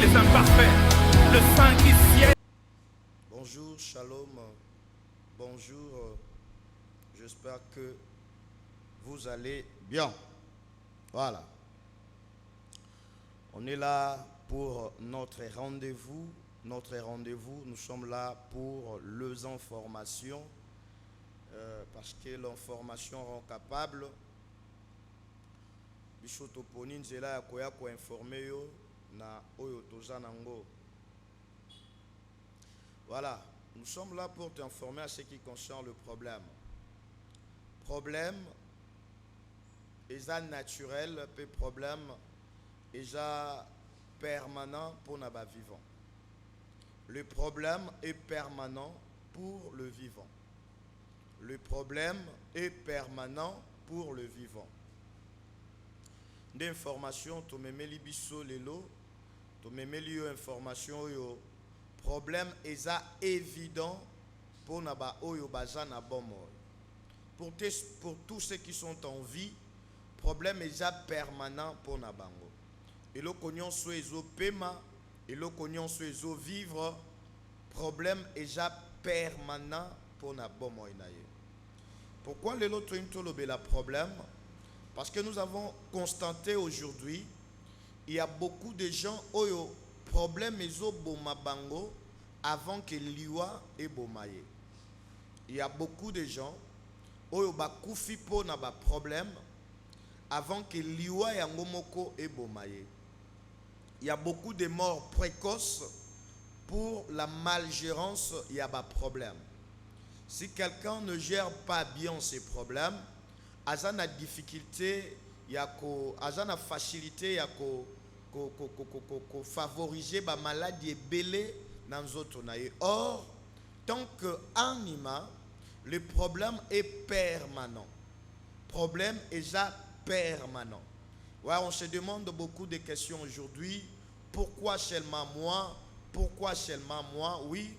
les imparfaits, le sang qui siège. Bonjour, shalom, bonjour, j'espère que vous allez bien. Voilà. On est là pour notre rendez-vous. Nous sommes là pour les informations, parce que l'information rend capable. Bishotoponi nzela ya koya ko informer yo na oyo tozanango. Voilà, nous sommes là pour t'informer à ce qui concerne le problème. Problème est naturel, puis problème est permanent pour nos vivants. Le problème est permanent pour le vivant. Le problème est permanent pour le vivant. D'informations, tu me mets biso lelo, tu me mets information yo. Problème est évident pour naba oyo bazana bomo. Pour tous ceux qui sont en vie, problème est permanent pour nabango. Et le cognon soit ezo pema, et le cognon soit ezo vivre, problème est permanent pour nabomo inaye. Pourquoi le lot la problème? Parce que nous avons constaté aujourd'hui, il y a beaucoup de gens oyo problème ezo boma bango avant que liwa et bomaye. Il y a beaucoup de gens oyo bakufi po na ba problème avant que liwa ya ngomoko et bomaye. Il y a beaucoup de morts précoces pour la malgérance, il y a ba problème. Si quelqu'un ne gère pas bien ses problèmes, azana difficulté, azana facilité, favoriser ba maladie belé dans autres. Or, tant que anima, le problème est permanent. Problème est permanent. Ouais, on se demande beaucoup de questions aujourd'hui. Pourquoi seulement moi? Pourquoi seulement moi? Oui.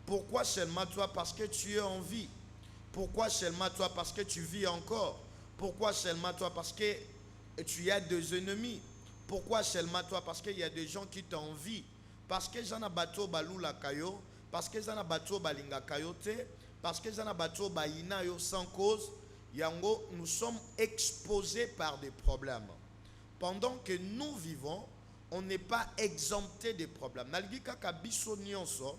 Pourquoi seulement toi? Parce que tu es en vie. Pourquoi seulement toi? Parce que tu vis encore. Pourquoi seulement toi? Parce que tu as des ennemis. Pourquoi seulement toi? Parce qu'il y a des gens qui t'envient. Parce que j'en ai bateau balula kayo. Parce que j'en ai bateau balinga kayote. Parce que j'en ai bateau baina yo sans cause. Yango, nous sommes exposés par des problèmes. Pendant que nous vivons, on n'est pas exempté des problèmes. Nalgi kaka biso nyonso.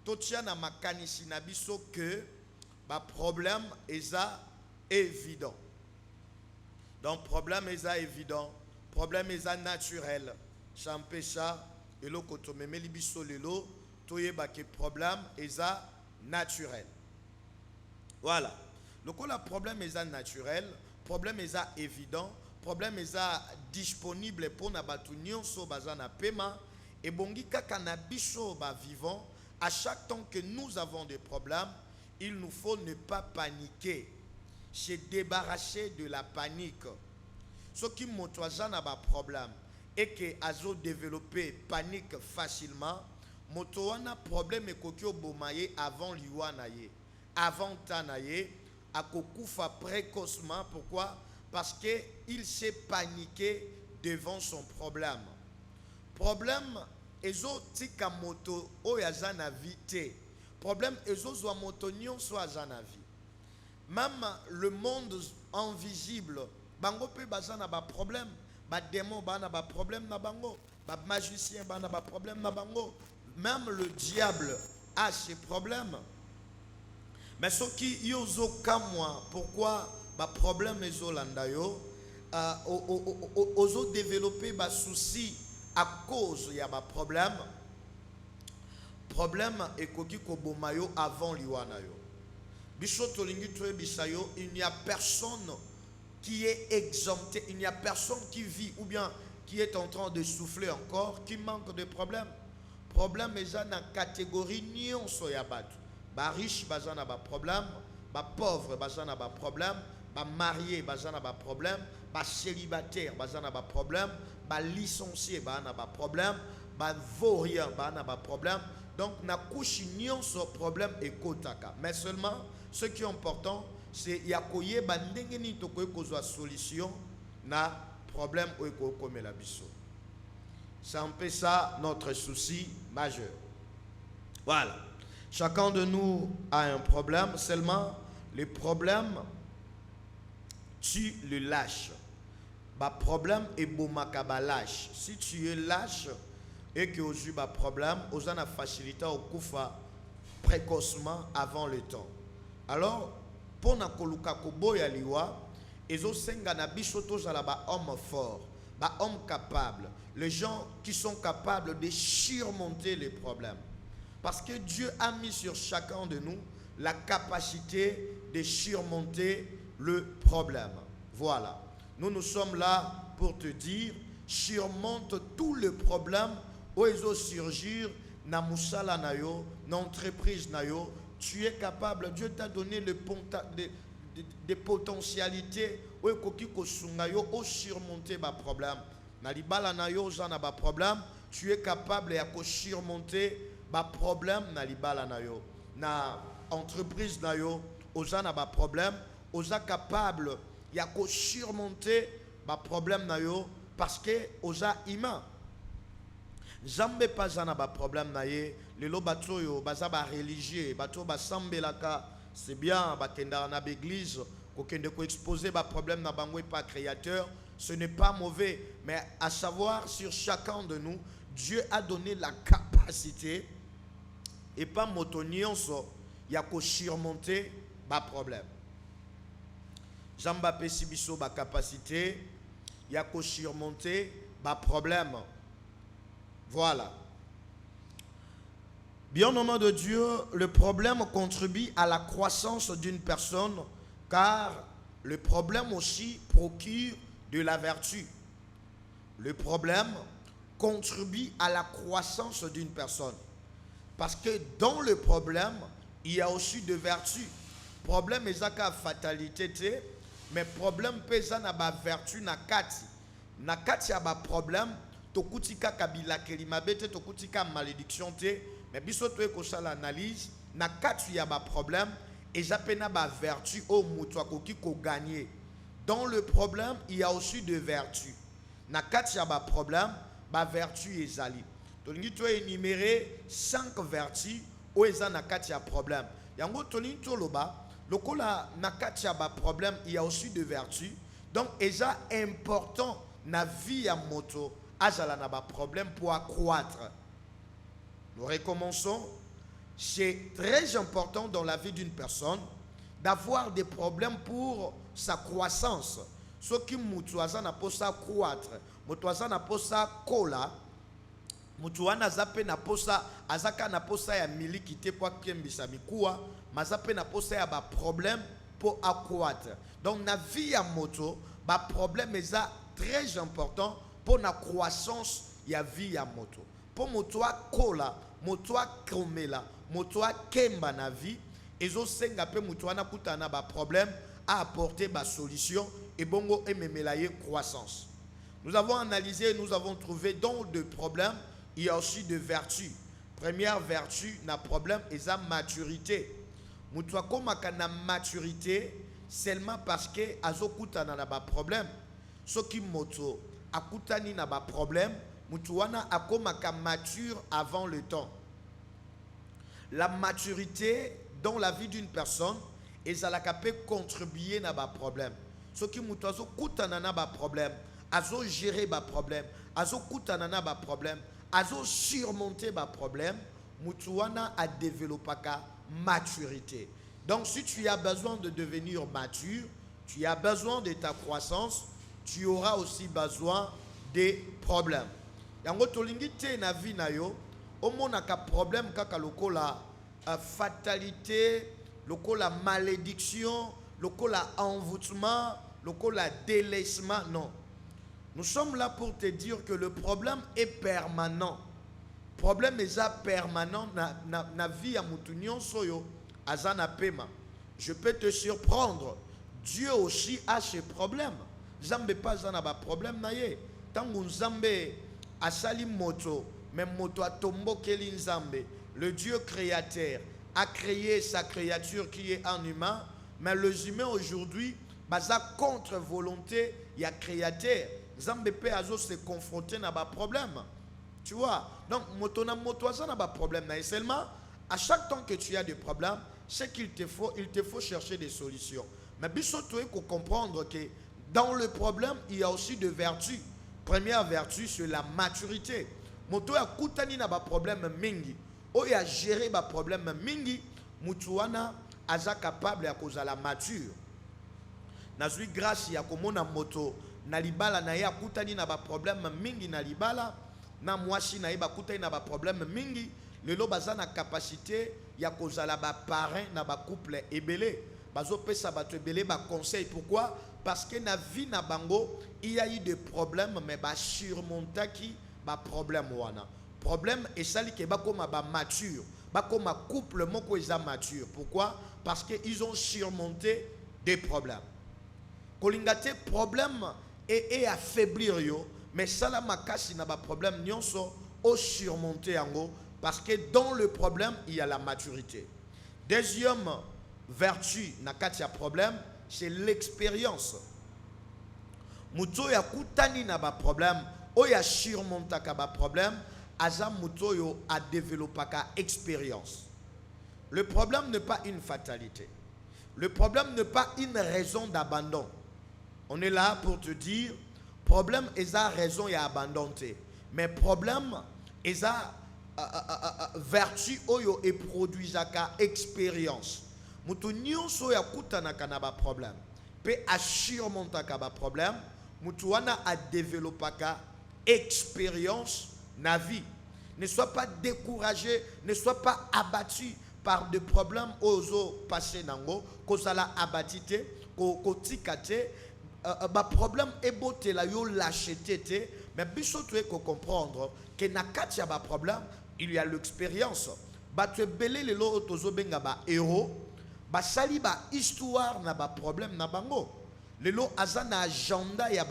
Totia na makanisi na biso que ba problème est évident. Donc problème est évident, problème est naturel. Champécha et le kotomeme libiso lelo, toye ba ke problème est naturel. Voilà. Donc le problème est naturel, problème est évident, problème est disponible pour na batu nyonso bazana pema et bongi kaka na biso ba vivant. À chaque temps que nous avons des problèmes, il nous faut ne pas paniquer, se débarrasser de la panique. Ce qui montre un problème et que azo développer panique facilement, moto wana problème et kokyo bomaye avant liwanaye, avant tanaye, a kokufa précocement. Pourquoi? Parce que il s'est paniqué devant son problème. Problème ezo tika moto oyaza na vite. Problème ezo zwa moto nyonso aza na vie. Même le monde invisible, bango pe bazana ba problème, ba démon bana ba problème na bango, ba magicien bana ba problème na bango. Même le diable a ses problèmes. Mais ce qui yozo kamwa, pourquoi ba problème ezo landa yo, ozo développer ba souci à cause il y a un problème. Problème est koki ko bomayo avant liwanayo. Bishoto lingi toye bisayo, il n'y a personne qui est exempté, il n'y a personne qui vit ou bien qui est en train de souffler encore, qui manque de problème. Problème est dans la catégorie nyonso ya batu. Ba riche bazana ba problème, ba pauvre bazana ba problème, ba marié bazana ba problème, ba célibataire bazana ba problème, ba licencié bazana ba problème, ba vaurien bazana ba problème. Donc na couche nyonso problème et kotaka. Mais seulement ce qui est important, c'est yakoye ba ndenge ni tokoye kozwa solution na problème o ko komela biso. C'est un peu ça notre souci majeur. Voilà. Chacun de nous a un problème, seulement le problème, tu le lâches. Le problème est lâche. Si tu es lâche et que tu as un problème, tu as une facilité au koufa précocement avant le temps. Alors, pour na koluka koboya liwa, ezo senga na bisoto zala ba homme fort, ba homme capable, les gens qui sont capables de surmonter les problèmes. Parce que Dieu a mis sur chacun de nous la capacité de surmonter le problème. Voilà. Nous sommes là pour te dire, surmonte tous les problèmes où ils ont surgir na musala na yo, na entreprise na yo. Tu es capable, Dieu t'a donné des potentialités où il surmonter les problèmes. Na libala na yo, j'en ai des problèmes. Tu es capable de surmonter les problèmes na libala na yo. Na entreprise na yo, j'en ai des problèmes. Vous êtes capable de surmonter les problèmes na yo parce que vous êtes humain. Jambe pas un problème naie les lobato yo baza ba religieux bato ba sambelaka c'est bien ba kenda na l'église ko kende ko exposer ba problème na bango pas créateur, ce n'est pas mauvais, mais à savoir sur chacun de nous Dieu a donné la capacité et pas motonionso ya ko surmonter ba problème. Jamba pesi biso ba capacité ya ko surmonter ba problème. Voilà. Bien au nom de Dieu, le problème contribue à la croissance d'une personne car le problème aussi procure de la vertu. Le problème contribue à la croissance d'une personne parce que dans le problème, il y a aussi de vertu. Problème est la fatalité, mais problème pesa na ba vertu na kati. Na kati ya ba problème tokutika kabila kelimabete tokutika malédiction te mais biso to ekosala analyse na kati ya ba problème et japena ba vertu au mutu akoki ko gagner. Dans le problème il y a aussi de vertu. Na kati ya ba problème ba vertu ezali. Tolingi to énumérer 5 vertus o eza na kati ya problème. Yango tolingi to loba lokola na kati ya ba problème il y a aussi de vertu. Donc eza important na vie ya moto azala na ba problème pour accroître. Nous recommençons. C'est très important dans la vie d'une personne d'avoir des problèmes pour sa croissance. Ce qui mutuaza na posa croître, mutuaza na posa kola, mutuana zape na posa azaka na posa ya miliki te pour kembisa mikuwa, mazape na posa ya ba problème pour accroître. Donc na vie ya moto, ba problème est très important pour la croissance ya vie ya moto. Pour moto a kola, moto a kromela, moto a kemba na vie, ezo senga pe moto ana kutana ba problème à apporter ba solution et bongo ememelaye croissance. Nous avons analysé, nous avons trouvé dans de problèmes, il y a aussi de vertus. Première vertu na problème est la maturité. Moto a komaka na maturité seulement parce que azo kutana na ba problème. Ce qui moto akutani na ba problème, mutuana akomaka mature avant le temps. La maturité dans la vie d'une personne ezalaka peut contribuer na ba problème. Ce qui mutuazo kutana na ba problème, azo gérer ba problème, azo kutana na ba problème, azo surmonter ba problème, mutuana a développé ka maturité. Donc si tu as besoin de devenir mature, tu as besoin de ta croissance, tu auras aussi besoin des problèmes. Yango tolingi te na vie na yo, omonaka problème kaka lokola fatalité, lokola malédiction, lokola envoûtement, lokola délaissement, non. Nous sommes là pour te dire que le problème est permanent. Le problème est permanent na vie ya mutu nyonso yo azana pema. Je peux te surprendre. Dieu aussi a ses problèmes. Zambe pas un problème naye. Tangu Nzambe asali moto, même moto a tombo keli Nzambe, le Dieu créateur a créé sa créature qui est un humain, mais les humains aujourd'hui, baza contre volonté, il y a créateur. Nzambe pe azo se confronter na ba problème. Tu vois? Donc, moto ça n'a pas de problème. Et seulement, à chaque temps que tu as des problèmes, c'est qu'il te faut chercher des solutions. Mais biso tu faut comprendre que dans le problème, il y a aussi des vertus. Première vertu, c'est la maturité. Moto ya kutani na ba problème mingi. O ya gérer ba problème mingi, mutuana aza capable ya kozala mature. Nazui grâce ya komona moto na libala na ya kutani na ba problème mingi na libala, na mwasi na ba kutani na ba problème mingi, lelo baza na capacité ya kozala ba parrain na ba couple ebele. Bazo pesa ba ebele ba conseil. Pourquoi? Parce que na vie na bango, il y a eu des problèmes, mais ba surmontaki ba problème wana. Problème et sali ke ba koma ba mature, ba koma couple moko eza mature. Pourquoi? Parce que ils ont surmonté des problèmes. Kolingate problème et affaiblir yo, mais sala makasi na ba problème nyonso o surmonter yango parce que dans le problème il y a la maturité. Deuxième vertu na kati ya problème, c'est l'expérience. Muto ya kutani na ba problème, o ya surmontaka ba problème, aza muto yo a développé ka expérience. Le problème n'est pas une fatalité. Le problème n'est pas une raison d'abandon. On est là pour te dire, problème est la raison et abandonné. Mais problème est la vertu oyo et produisaka expérience. Mutu nyonso ya kutanaka na ba problème. Pe assurmontaka ba problème, mutu wana a développaka expérience na vie. Ne sois pas découragé, ne sois pas abattu par des problèmes ozo passé nango, kozala abatite, ko tikate, ba problème ebote la yo lâcheté, mais biso tu ko comprendre que na katia ba problème, il y a l'expérience. Ba tu belé le lo tozo benga ba héros, ba sali ba histoire na ba problème na bango. Le lo azana agenda ya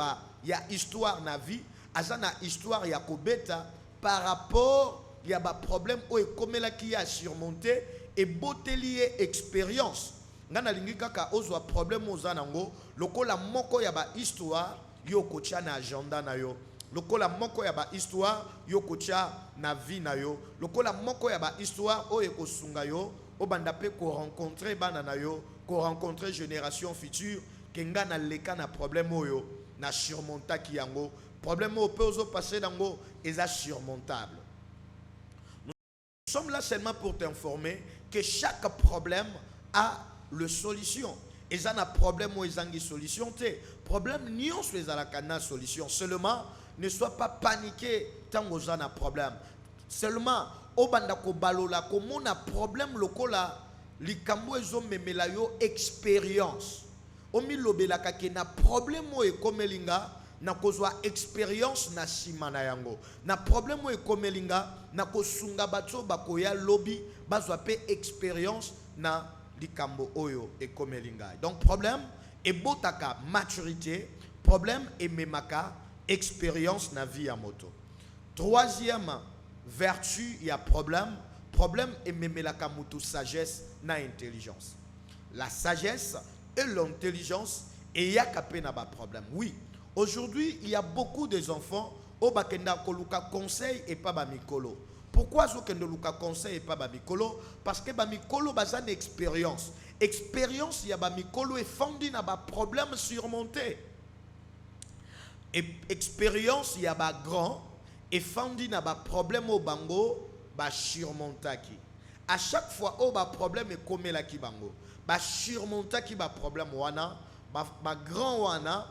histoire na vie, azana histoire ya kobeta par rapport il y a ba problème o ekomela ki a surmonter et beauté lié expérience. Ngana lingi kaka ozwa problème ozanango lokola moko ya ba histoire yo kocha na agenda na yo. Lokola moko ya ba histoire yo kocha na vie na yo. Lokola moko ya ba histoire o ekosunga yo obanda pe ko rencontrer bana na yo, ko rencontrer génération future ke ngana leka na problème oyo na surmontaki yango. Problème au peut ozo passer dango est surmontable. Nous sommes là seulement pour t'informer que chaque problème a le solution. Et ça n'a problème ou une solution. Problème n'y a pas solution. Seulement, ne sois pas paniqué tant que vous avez un problème. Seulement, au bandako balola, comme on a problème lokola, likambo ezo memelayo expérience. Omi lobela kake na problème ou ekomelinga na kozwa expérience na simana yango. Na problème ou ekomelinga na kosunga bato bakoya lobby bazwa pe expérience na likambo oyo ekomelinga. Donc problème et botaka maturité, problème et memaka expérience na vie à moto. Troisième vertu il y a problème et memelaka moto sagesse na intelligence. La sagesse et l'intelligence et yakapé na ba problème. Oui, aujourd'hui il y a beaucoup des enfants au bakenda koluka conseil et pas ba mikolo. Pourquoi ce que nous conseil et pas Bamikolo? Parce que Bamikolo a une expérience. Expérience, il y a Bamikolo et fondé dans des problèmes surmontés. Et expérience, il y a des grand et fondé dans des problèmes au bango, surmontaki. À chaque fois, il y a des problèmes et comme la ki bango. Surmontaki des problèmes wana, grand wana,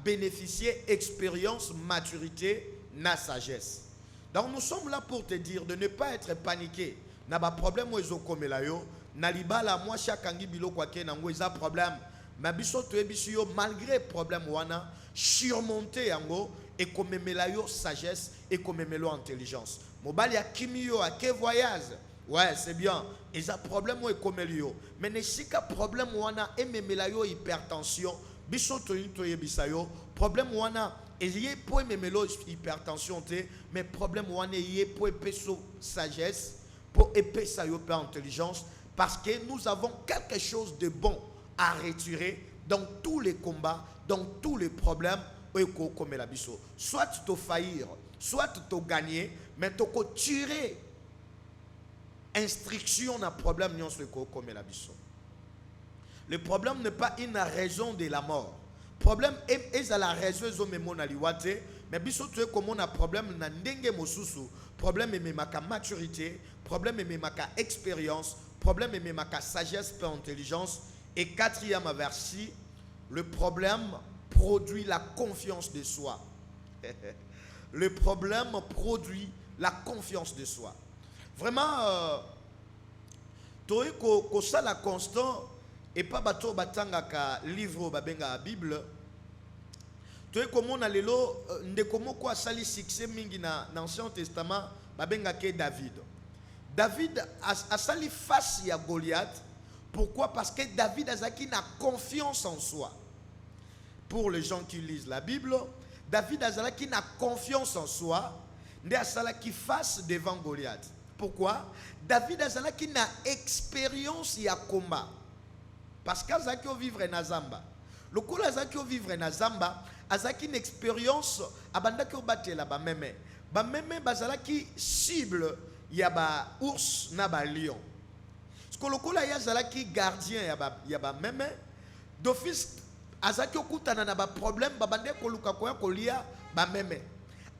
bénéficier expérience, maturité, na sagesse. Donc nous sommes là pour te dire de ne pas être paniqué. Na ba problème ozo komela yo, na libala moi chakangi bilo kwa ke nango eza problème. Ma biso to ebiso yo malgré problème wana, surmonter yango et komemela yo sagesse et komemelo intelligence. Mobali ya kimi yo a ke voyage. Ouais, c'est bien. Eza problème o ekomelio. Mais ne sika problème wana e memela yo hypertension. Biso to yebisa yo, problème wana et il y a pour mémelo hypertension mais problème wana y pour épeso sagesse pour épeso intelligence parce que nous avons quelque chose de bon à retirer dans tous les combats, dans tous les problèmes comme la biso. Soit tu faillir, soit tu gagner, mais tu tirer instruction na problème nyonso comme la biso. Le problème n'est pas une raison de la mort. Le problème est la raison de la liwate, mais biso tu es comme on a problème na ndenge mosusu, problème est ma maturité, problème est ma expérience, problème est ma sagesse et intelligence. Et quatrième averti, le problème produit la confiance de soi. Le problème produit la confiance de soi. Vraiment, toi, que ça la constant et pas bateau batanga ka livre babenga Bible. Toi, comme on a lelo, ndekomo quoi sali succès mingi na l'Ancien Testament babenga ke David. David a sali face à Goliath. Pourquoi? Parce que David Azaki n'a confiance en soi. Pour les gens qui lisent la Bible, David Azaki n'a confiance en soi. Nde asala qui face devant Goliath. Pourquoi? David Azaki n'a expérience ya combat. Parce qu'Azaki au vivre na Zamba. Le coup Azaki au vivre na Zamba, Azaki une expérience abandaki au batela ba meme. Ba meme bazalaki cible ya ba ours na ba lion. Kolokola ya zalaki gardien ya ba meme d'office azaki okutana na ba problème babande koluka koya kolia ba meme.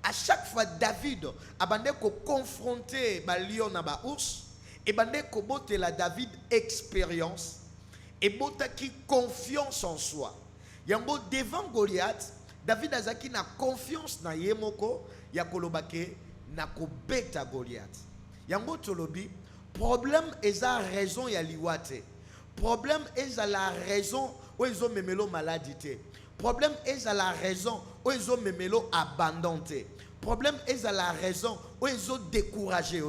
À chaque fois David abande ko confronter ba lion na ba ours et bande ko botela David expérience et botaki confiance en soi. Yango devant Goliath, David azaki na confiance na yemoko ya kolobake na ko beta Goliath. Yango tolobi problème est la raison ya liwate. Problème est la raison où ils ont memelo maladité. Problème est la raison où ils ont memelo abandonné. Problème est la raison où ils ont découragé.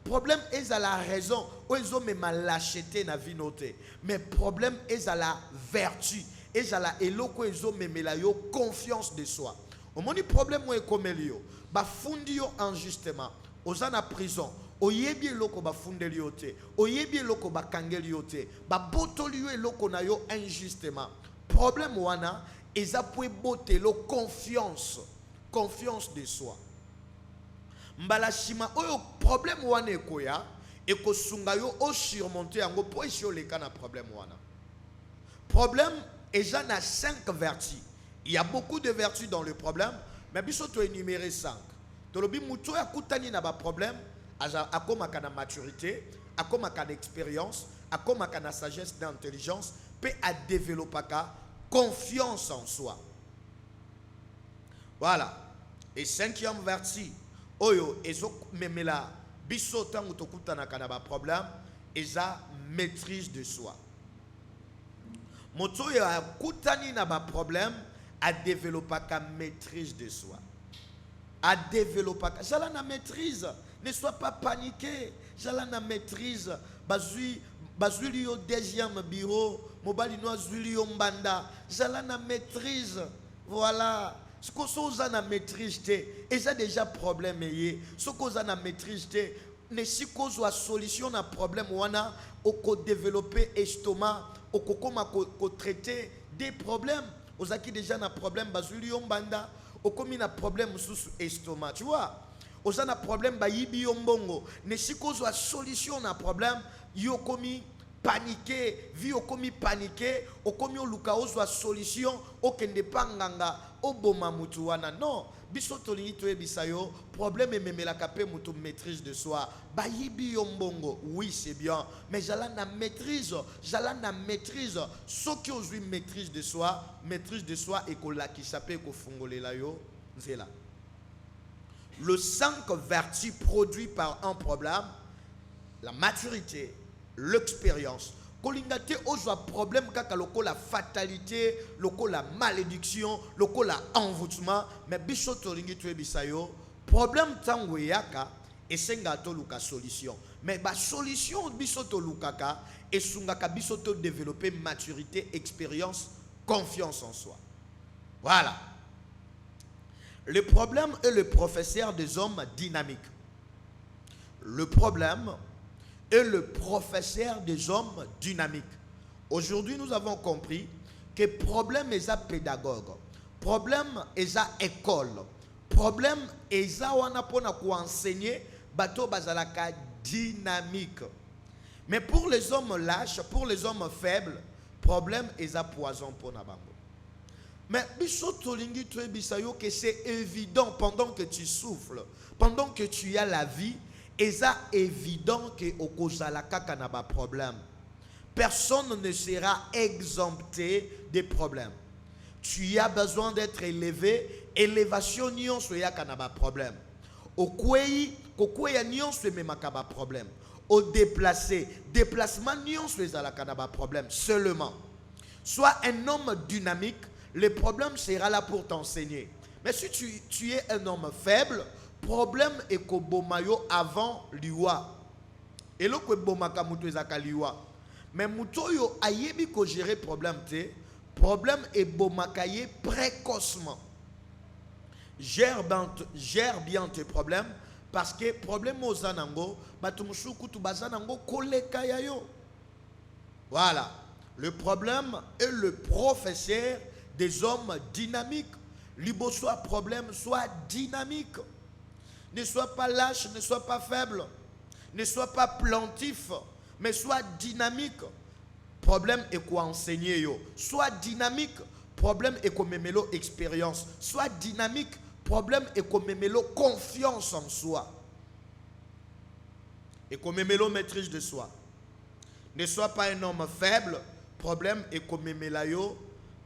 Problème est la raison où ils ont même lâcheté na vie noté. Mais problème est la vertu. Et la eloko ils ont même la yo confiance de soi. Au moment du problème où est comme elio, ba fundi yo injustement, aux en prison. Oyebi loko ba fundeli yote, oyebi loko ba kangeli yote, ba botoli yo loko na yo injustement. Problème wana eza pou botelo confiance de soi. Mbala shima oyo problème wana ekoya eko sunga yo o surmonter yango po esio leka na problème wana. Problème eza na 5 vertus. Il y a beaucoup de vertus dans le problème, mais biso to énumérer 5. Tolobi muto ya kutani na ba problème à comme à maturité, à comme à expérience, à comme à sagesse d'intelligence, peut à développer confiance en soi. Voilà. Et 5e verset, oyo ezo memela biso tango tokutana kana ba problème, eza maîtrise de soi. Moto ya kutani na ba problème à développer maîtrise de soi. À développer, ça la maîtrise. Ne sois pas paniqué. J'allais na maîtrise. Bazui au deuxième bureau. Mobali no azuli au mbanda. J'allais na maîtrise. Voilà. Ce que ça na maîtrise te. Et ça déjà problème est. Ce que ça na maîtrise te. Ne si cause la solution na problème wana. Oko développer estomac. Oko koma ko traiter des problèmes. Ozaki déjà na problème bazuli au mbanda. Oko mi na problème sous estomac. Tu vois? Aux a problème ba yibi yombongo ne sikozo a solution na problème yo komi paniqué vi yo komi paniqué o komi o luka ozo a solution o kende panganga o boma mutu wana non biso tolingi to ebisa yo problème memela kapé mutu maîtrise de soi ba yibi yombongo oui c'est bien mais jala na maîtrise ce qui aujourd'hui maîtrise de soi et ko la ki sapé ko fungolela yo nzela. Le 5 vertus produits par un problème, la maturité, l'expérience. Kolingate ozo problème kaka loko la fatalité, loko la malédiction, loko la envoûtement, mais biso tolingi tu bisayo, problème tango yaka et senga to luka solution. Mais ba solution biso to lukaka et sungaka biso to développer maturité, expérience, confiance en soi. Voilà. Le problème est le professeur des hommes dynamiques. Le problème est le professeur des hommes dynamiques. Aujourd'hui, nous avons compris que le problème est un pédagogue. problème eza école, problème eza wana pona ko enseigner bato bazalaka dynamique. Mais pour les hommes lâches, pour les hommes faibles, problème eza poison pona bango. Mais biso tolingi toyebisa yo que c'est évident pendant que tu souffles, pendant que tu as la vie, eza évident que okozala kaka na ba problème. Personne ne sera exempté des problèmes. Tu as besoin d'être élevé, élévation nyonso ya kana ba problème. Okwei kokweya nyonso ememaka ba problème. Au déplacé, déplacement nyonso ezala kana ba problème seulement. Sois un homme dynamique, le problème sera là pour t'enseigner. Mais si tu es un homme faible, problème est kobomayo avant liwa. Et le kobomaka muto ezaka liwa. Mais mutoyo ayebi ko gérer problème te, problème est bomakaye précocement. Gère bien tes problèmes parce que problème ozanango batumusuku tu bazanango koleka yayo. Voilà. Le problème est le professeur des hommes dynamiques. Libo soit problème, soit dynamique. Ne sois pas lâche, ne sois pas faible. Ne sois pas plantif, mais sois dynamique. Problème est quoi enseigner yo. Sois dynamique. Problème est comme mélo expérience. Sois dynamique. Problème est comme mélo confiance en soi. Et comme mélo maîtrise de soi. Ne sois pas un homme faible. Problème est comme mélayo.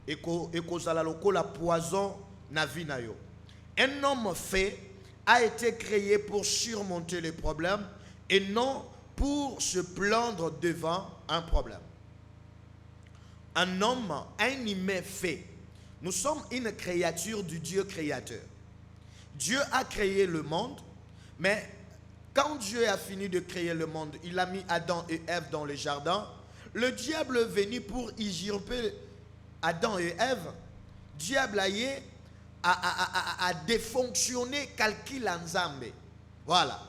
Et que la poison na vie na yo. Un homme fait a été créé pour surmonter les problèmes et non pour se plaindre devant un problème. Un homme, un humain fait. Nous sommes une créature du Dieu créateur. Dieu a créé le monde, mais quand Dieu a fini de créer le monde, il a mis Adam et Ève dans le jardin. Le diable est venu pour usurper Adam et Ève. Diable a défonctionné calcul en Zambé. Voilà.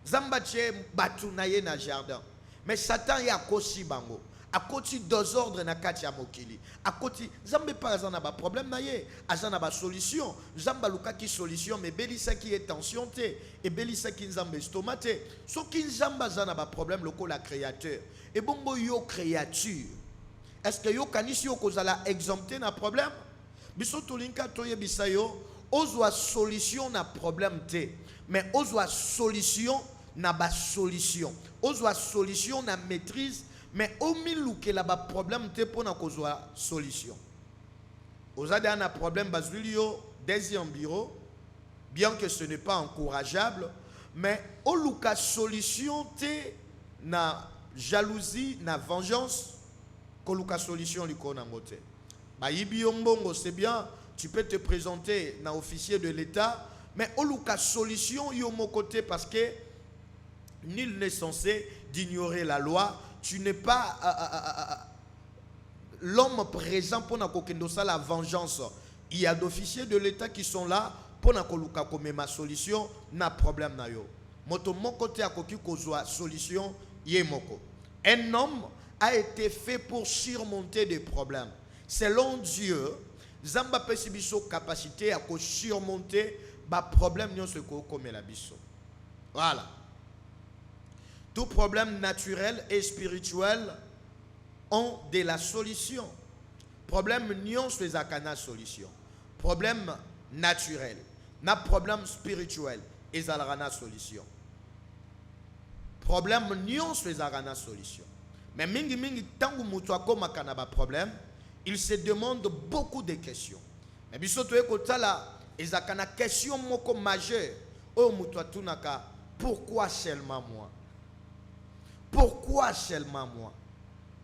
Zamba tche batu na ye na jardin. Mais Satan y a kosi bango. A koti désordre na kati ya mokili. A koti Zambé pas azana ba problème na ye, azana ba solution. Zamba luka ki solution mais belisa ki est tension te et belisa ki nzambe stomate. So ki nzamba zana ba problème loko la créateur. Et bongo yo créature. Est-ce que yo kanisi yo kozala exempté na problème? Biso tolinka toye bisayo ozwa solution na problème te. Mais ozwa solution na ba solution. Ozwa solution na maîtrise. Mais au milieu que la problème te pour na kozwa solution. Ozada na problème bazulio deuxième bureau, bien que ce n'est pas encourageable, mais au luka solution te na jalousie na vengeance, ko luka solution liko na ngote. Ba yibi yombongo c'est bien, tu peux te présenter na officier de l'État, mais au luka solution yo mon côté parce que nul n'est censé d'ignorer la loi. Tu n'es pas l'homme présent pour la vengeance. Il y a d'officiers de l'État qui sont là pour comme ma solution na problème na yo. Moto mon côté a koki kozwa solution yemoko. Un homme a été fait pour surmonter des problèmes. Selon Dieu, Zamba pesibiso capacité à surmonter ba problème nyon se ko comme la biso. Voilà. Tout problème naturel et spirituel ont de la solution. Problème nion sur les akana solution. Problème naturel. Na problème spirituel. Et zalrana solution. Problème nion sur les akana solution. Mais mingi tangu mutwa koma kanaba problème, il se demande beaucoup de questions. Mais bisoto ekotala ezakana question moko majeure. O mutwa tunaka pourquoi seulement moi? Pourquoi seulement moi?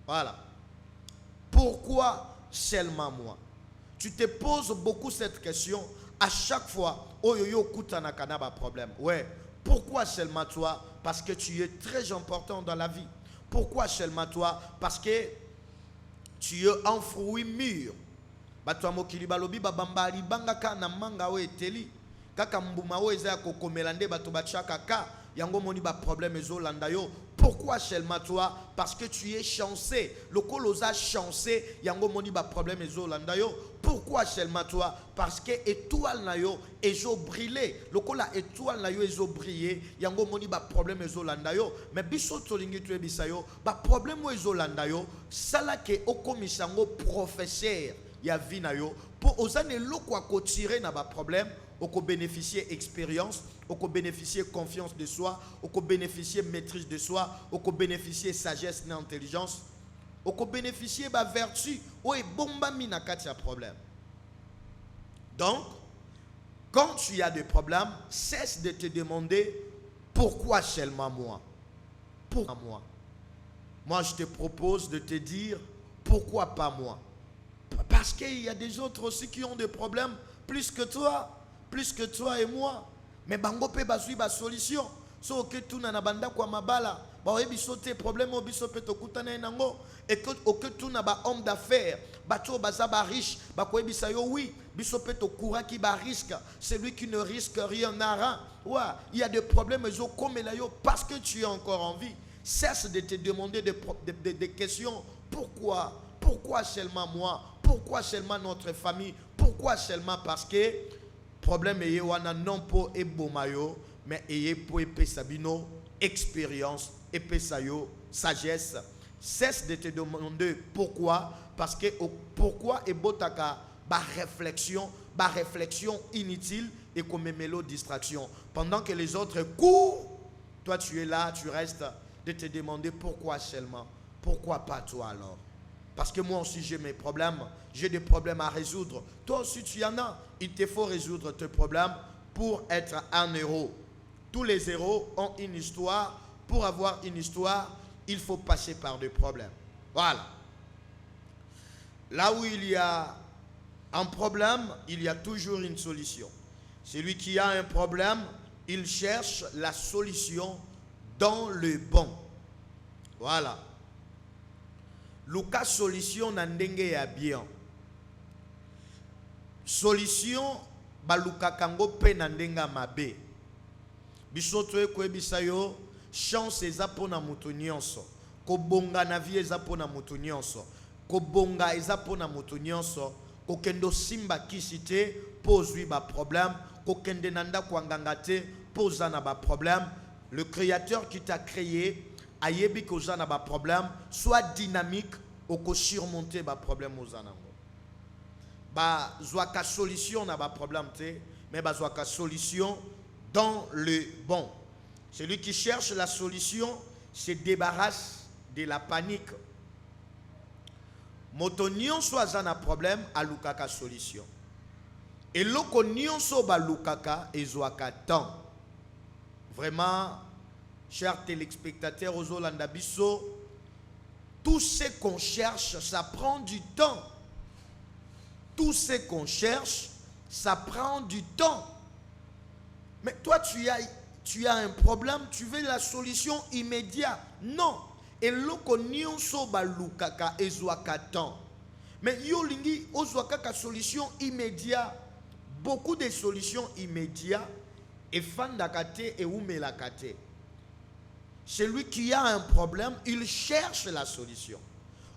Voilà. Pourquoi seulement moi? Tu te poses beaucoup cette question à chaque fois. Oh yo yo kutana kanaba problème. Ouais. Pourquoi seulement toi? Parce que tu es très important dans la vie. Pourquoi seulement toi? Parce que tu es un fruit mûr. Batwa mokili balobi babamba libanga kana manga we teli. Kaka mbuma we za kokomelande bato bachaka ka yango moni ba problème ezolanda yo. Pourquoi seulement toi? Parce que tu es chanceux. Le colosa chanceux, yango moni ba problème ezolanda yo. Pourquoi seulement toi? Parce que étoile na yo ezo briller. Le cola étoile na yo ezo briller, yango moni ba problème ezolanda yo. Mais biso tolingi tu ebisa yo, ba problème ezolanda yo, sala ke okomisango professeur ya vie na yo pour osane loko ko tirer na ba problème. On peut bénéficier expérience, on peut bénéficier confiance de soi, on peut bénéficier maîtrise de soi, on peut bénéficier sagesse et intelligence, on peut bénéficier de vertu, ou est bomba mina katia problème. Donc, quand tu as des problèmes, cesse de te demander pourquoi seulement moi. Pourquoi moi? Moi, je te propose de te dire pourquoi pas moi. Parce qu'il y a des autres aussi qui ont des problèmes plus que toi et moi. Mais bango pe bazui ba solution. So que tout na banda kwa mabala. Ba oyebi sote problème obiso pe tokutana nango. Et que tout na ba homme d'affaires. Bato baza ba riche. Ba ko yebisa yo oui. Biso pe tokura qui ba risque. Celui qui ne risque rien n'aura. Ouais, il y a des problèmes zo comme la yo parce que tu es encore en vie. Cesse de te demander des questions. Pourquoi seulement moi? Pourquoi seulement notre famille? Pourquoi seulement? Parce que problème est wana non po e bomayo mais eye po epé sabino expérience epé sayo sagesse. Cesse de te demander pourquoi, parce que pourquoi et botaka ba réflexion inutile et comme mélo distraction pendant que les autres courent, toi tu es là, tu restes de te demander pourquoi seulement, pourquoi pas toi alors? Parce que moi aussi j'ai mes problèmes, j'ai des problèmes à résoudre. Toi aussi tu y en as. Il te faut résoudre tes problèmes pour être un héros. Tous les héros ont une histoire. Pour avoir une histoire, il faut passer par des problèmes. Voilà. Là où il y a un problème, il y a toujours une solution. Celui qui a un problème, il cherche la solution dans le bon. Voilà. Luka solution na ndenge ya bien. Solution baluka kango pe na ndenga mabe. Bisoto ekwebisa yo chance eza pona mutu nyonso. Kobonga na vie eza pona mutu nyonso. Kobonga eza pona mutu nyonso. Kokendo simba kisite pozwi ba problème. Kokende nanda kwanganga te poza na ba problème. Le créateur qui t'a créé ayebi koza na ba problème, soit dynamique ou ko surmonter ba problème ozanango. Ba zwaka solution na ba problème te, mais ba zwaka solution dans le bon. Celui qui cherche la solution se débarrasse de la panique. Moto nyonso azana problème alukaka solution. Et loko nyonso ba lukaka ezwaka temps. Vraiment, chers téléspectateurs, aux Olandabiso, tout ce qu'on cherche, ça prend du temps. Tout ce qu'on cherche, ça prend du temps. Mais toi, tu as un problème, tu veux la solution immédiate. Non. Et loko nyonso balukaka ezwaka temps. Mais yolingi ozwaka solution immédiate. Beaucoup de solutions immédiates et fandakate et oumelakate. Celui qui a un problème, il cherche la solution.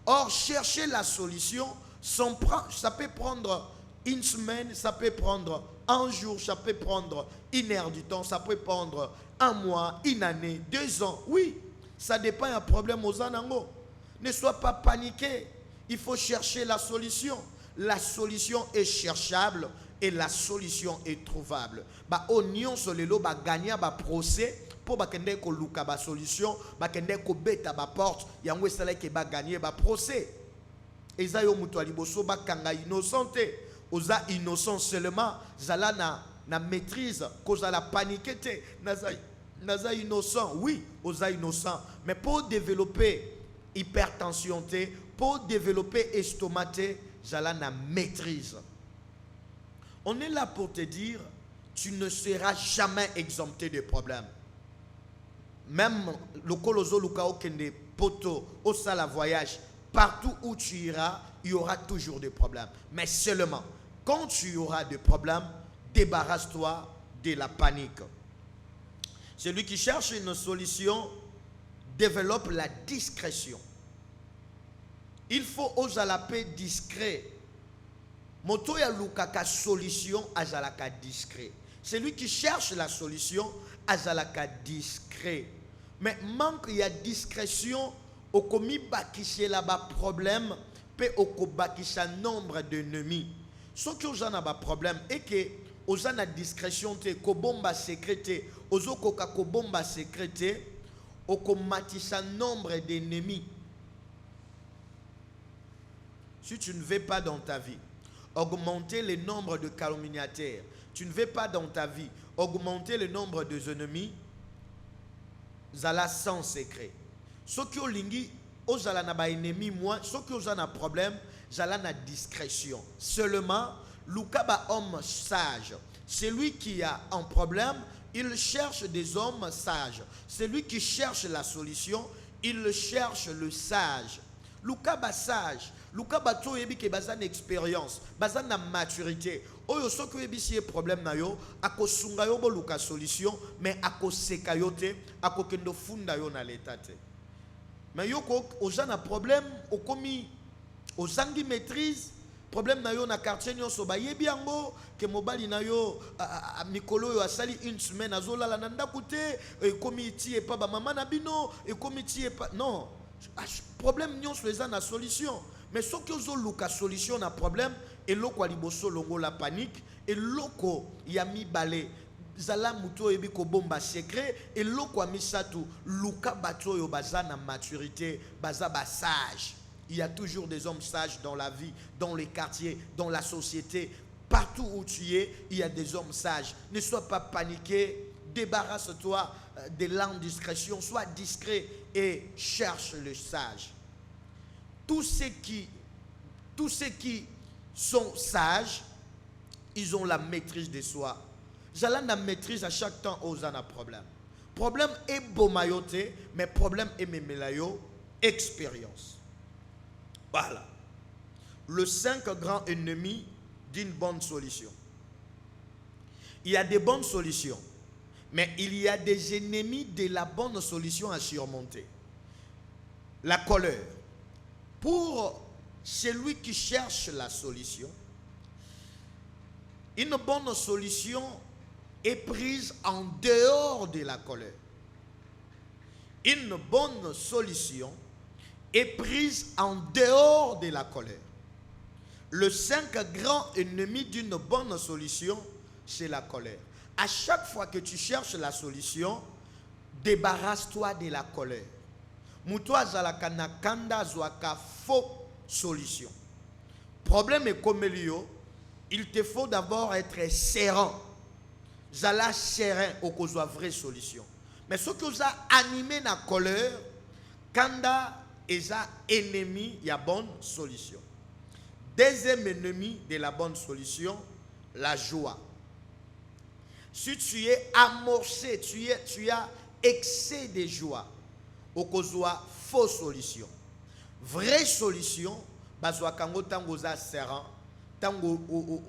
Or, chercher la solution, ça peut prendre une semaine, ça peut prendre un jour, ça peut prendre une heure du temps, ça peut prendre un mois, une année, 2 ans. Oui, ça dépend d'un problème aux anango. Ne sois pas paniqué. Il faut chercher la solution. La solution est cherchable et la solution est trouvable. Ba onion solelo ba gagner ba procès. Pour bakende ko luka ba solution, bakende ko beta ba porte, yango esala ke ba gagner ba procès. Eza yo mutu aliboso ba kanga innocenté, oza innocent seulement, zala na maîtrise, koza la paniquete, naza innocent, oui, oza innocent, mais pour développer hypertension té, pour développer estomac, zala na maîtrise. On est là pour te dire, tu ne seras jamais exempté de problèmes. Même le coloso lukao kende poto au sala voyage, partout où tu iras, il y aura toujours des problèmes. Mais seulement, quand tu auras des problèmes, débarrasse-toi de la panique. Celui qui cherche une solution développe la discrétion. Il faut oser la paix discret. Moto ya lukaka solution azalaka discret. Celui qui cherche la solution azalaka discret. Mais manque ya discrétion au komi bakishe la ba problème pe au bakisha nombre d'ennemis. Ce qui oza na ba problème et que oza na discrétion te ko bomba secrète ozo koka ko bomba secrète au komatisa nombre d'ennemis. Si tu ne veux pas dans ta vie augmenter le nombre de calomniateurs, tu ne veux pas dans ta vie augmenter le nombre de ennemis, zala sans secret. Ce qui olingi ozala na ba ennemi moi, ce qui oza na problème, zala na discrétion. Seulement Luka ba homme sage. Celui qui a un problème, il cherche des hommes sages. Celui qui cherche la solution, il cherche le sage. Luka ba sage. Luka ba to yebi ke bazan expérience, bazan na maturité. Oyo soko yebi si problème na yo, ako sunga yo bo luka solution, mais ako seka yo te, ako kendo funda yo na l'état te. Mais yo ko ozana problème, okomi ozangi maîtrise, problème na yo na quartier nyonso ba yebi yango ke mobali na yo mikolo yo asali une semaine azolala na ndako te, ekomi ti e pa ba mama na bino, ekomi ti e pa non. Problème nyonso eza na solution. Mais ce qui est luka solution na problème et loko aliboso longo la panique et loko yami balé zala muto ebi ko bomba secret et loko amisatu luka bato yo baza na maturité baza ba sage. Il y a toujours des hommes sages dans la vie, dans les quartiers, dans la société, partout où tu es, il y a des hommes sages. Ne sois pas paniqué, débarrasse-toi de l'indiscrétion, sois discret et cherche le sage. Tous ceux qui sont sages, ils ont la maîtrise de soi. J'allais la maîtrise à chaque temps aux un problème. Problème est beau mayoté, mais problème est memelayo, expérience. Voilà. Le 5 grands ennemis d'une bonne solution. Il y a des bonnes solutions, mais il y a des ennemis de la bonne solution à surmonter. La colère. Pour celui qui cherche la solution, une bonne solution est prise en dehors de la colère. Une bonne solution est prise en dehors de la colère. Le 5 grands ennemis d'une bonne solution, c'est la colère. À chaque fois que tu cherches la solution, débarrasse-toi de la colère. Moutoua zalaka na kanda zwaka faux solution. Problème est comme Elio, il te faut d'abord être serein. Zala serein au kozwa vraie solution. Mais ce que vous a animé na colère, kanda eza ennemi ya bonne solution. Deuxième ennemi de la bonne solution, la joie. Si tu es amorcé, tu as excès de joie, au kozwa fausse solution. Vraie solution, bazwa kango tango za serein, tango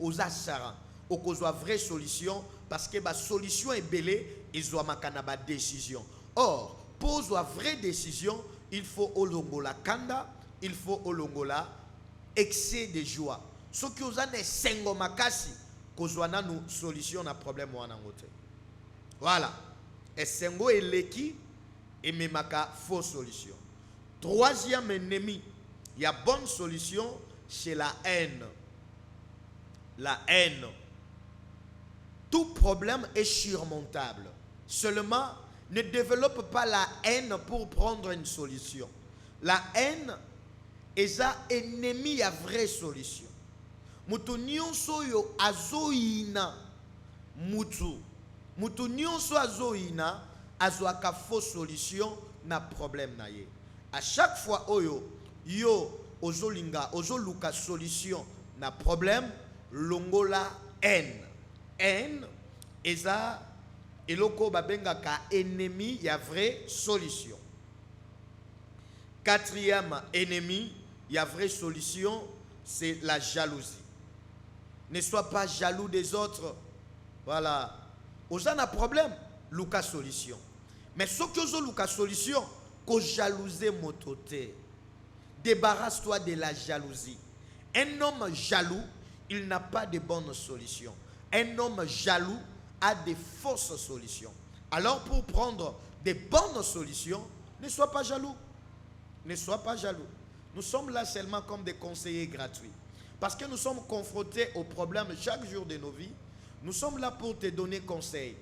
oza serein. Au kozwa vraie solution, parce que la solution est belle, ils ont makana ba décision. Or, pour la vraie décision, il faut olongola kanda, il faut olongola excès de joie. Ce qui vous a ne sengo makasi, kozwa na nous solution na problème wana ngote. Voilà. Et sengo eleki et memaka fausse solution. Troisième ennemi, il y a bonne solution, c'est la haine. La haine. Tout problème est surmontable. Seulement, ne développe pas la haine pour prendre une solution. La haine est un ennemi à vraie solution. Mutu nyonso yo azoina mutu. Mutu nyonso azoina azwaka fausse solution na problème na ye. À chaque fois oyo yo ozolinga ozoluka solution na problème longola haine. Haine eza eloko babengaka ennemi ya vraie solution. Quatrième ennemi ya vraie solution, c'est la jalousie. Ne sois pas jaloux des autres. Voilà. Oza na problème, luka solution. Mais ce que ozo luka solution, ko jalouser mototé. Débarrasse-toi de la jalousie. Un homme jaloux, il n'a pas de bonnes solutions. Un homme jaloux a des fausses solutions. Alors pour prendre des bonnes solutions, ne sois pas jaloux. Ne sois pas jaloux. Nous sommes là seulement comme des conseillers gratuits. Parce que nous sommes confrontés aux problèmes chaque jour de nos vies. Nous sommes là pour te donner conseil.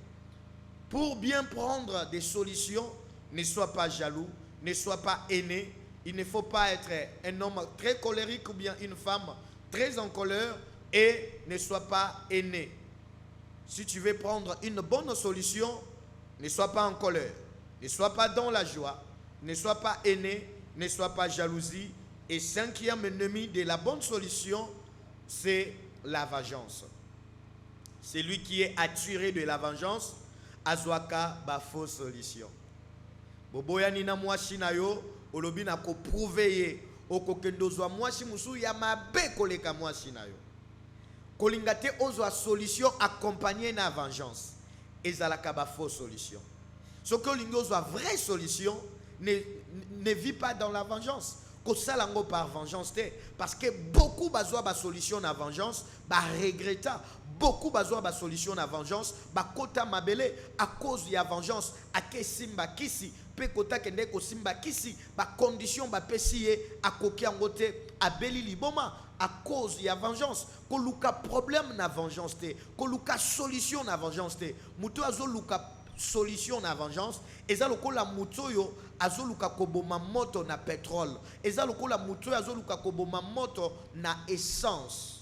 Pour bien prendre des solutions, ne sois pas jaloux, ne sois pas haineux. Il ne faut pas être un homme très colérique ou bien une femme très en colère et ne sois pas haineux. Si tu veux prendre une bonne solution, ne sois pas en colère, ne sois pas dans la joie, ne sois pas haineux, ne sois pas jalousie. Et cinquième ennemi de la bonne solution, c'est la vengeance. Celui qui est attiré de la vengeance, azwaka ba fausse solution. Boboya nina mwasi na yo, olobi na ko prouver okokendo zwa mwasi musu ya mabe koleka mwasi na yo. Kolingate ozwa solution accompagnée na vengeance. Ezalaka ba fausse solution. Ce que lingo ozwa vraie solution ne vit pas dans la vengeance. Kosalango par vengeance te, parce que beaucoup bazwa ba solution na vengeance, ba regretta. Beaucoup bazwa ba solution na vengeance, ba kota mabele à cause de la vengeance, à ke simba kisi, pe kota kende ko simba kisi, ba condition ba pesiye a koki angote a beli liboma à cause de la vengeance. Ko luka problème na vengeance te, ko luka solution na vengeance te. Muto azo luka solution na vengeance, eza lokola muto yo azo luka koboma moto na pétrole, eza lokola muto azo luka koboma moto na essence.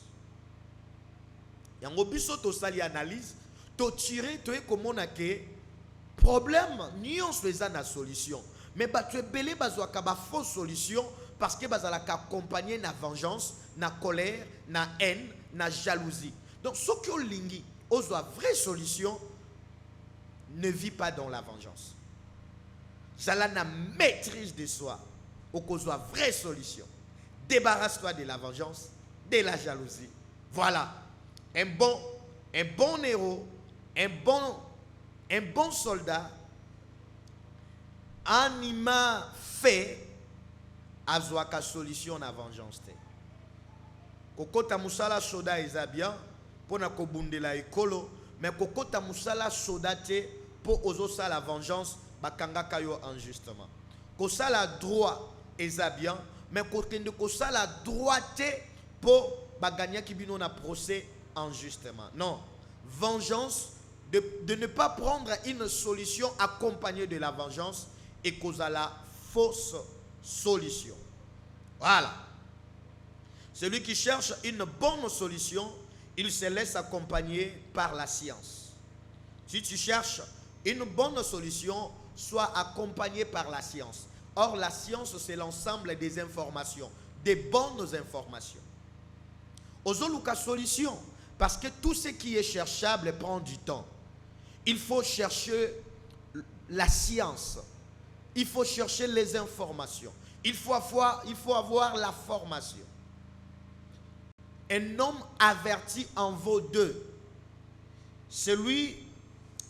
Yango biso to sali analyse, to tirer to ekomona ke problème nyonso eza na solution. Mais bato ebele bazwaka ba fausse solution parce que bazalaka accompagné na vengeance, na colère, na haine, na jalousie. Donc ce que olingi ozwa vraie solution, ne vis pas dans la vengeance. Zala na maîtrise de soi. Okozwa vraie solution. Débarrasse-toi de la vengeance, de la jalousie. Voilà. Un bon héros, un bon soldat, anima fait azwaka solution na vengeance te. Kokota musala soda eza bien pona kobundela ekolo, mais kokota musala soda te po ozo sala vengeance bakangaka yo injustement. Kosala droit eza bien, mais kokende kosala droit te po baganya kibino na procès injustement. Non, vengeance, de ne pas prendre une solution accompagnée de la vengeance et cause à la fausse solution. Voilà. Celui qui cherche une bonne solution, il se laisse accompagner par la science. Si tu cherches une bonne solution, sois accompagné par la science. Or, la science, c'est l'ensemble des informations, des bonnes informations. Ozoluka solution. Parce que tout ce qui est cherchable prend du temps. Il faut chercher la science. Il faut chercher les informations. Il faut avoir la formation. Un homme averti en vaut deux. Celui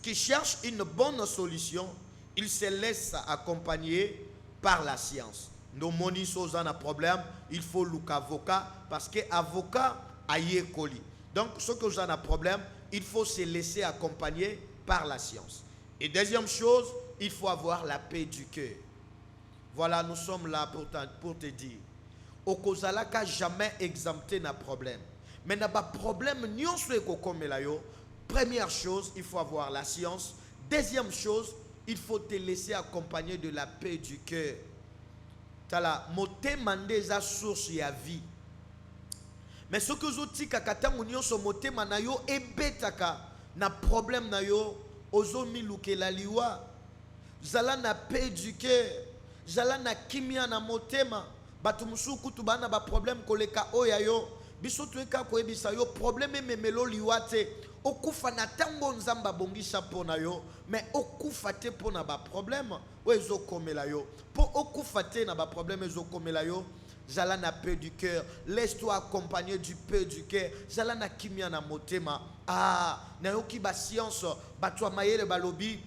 qui cherche une bonne solution, il se laisse accompagner par la science. Nos moni sont un problème, il faut l'avocat parce que avocat a yékoli. Donc, ce que vous avez un problème, il faut se laisser accompagner par la science. Et deuxième chose, il faut avoir la paix du cœur. Voilà, nous sommes là pour te dire. Au Kozalaka jamais exempté d'un problème. Mais n'a pas problème, première chose, il faut avoir la science. Deuxième chose, il faut te laisser accompagner de la paix du cœur. Tala, moté mandé za source ya vie. Mais ce que vous dites, c'est que moté manayo ebetaka na problème na yo ozo miluke la liwa. Zala na paix du cœur. Zala na kimia na motema. Batu musuku tubana ba problème koleka oya yo. Biso tueka ko ebisa yo problème memelo liwate. Okufa na tango nzamba bongisa pona yo, mais okufa te pona ba problème ozo komela yo. Po okufa te na ba problème ozo komela yo. Zala na paix du cœur. Laisse-toi accompagner du paix du cœur. Zala na kimia na motema. Ah, na yoki ba science, ba toi mayele balobi.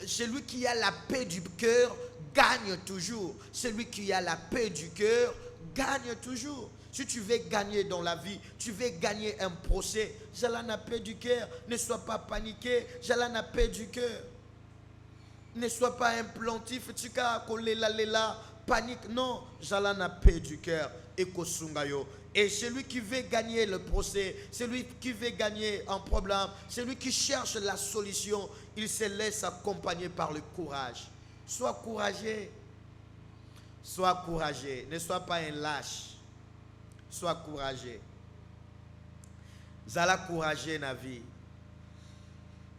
Celui qui a la paix du cœur gagne toujours. Celui qui a la paix du cœur gagne toujours. Si tu veux gagner dans la vie, tu veux gagner un procès, j'ai la paix du cœur. Ne sois pas paniqué, j'ai la paix du cœur. Ne sois pas implantif, tu as lela panique. Non, j'ai la paix du cœur. Et celui qui veut gagner le procès, celui qui veut gagner un problème, celui qui cherche la solution, il se laisse accompagner par le courage. Sois courageux. Sois courageux. Ne sois pas un lâche. Sois courageux. Zala courageux na vie.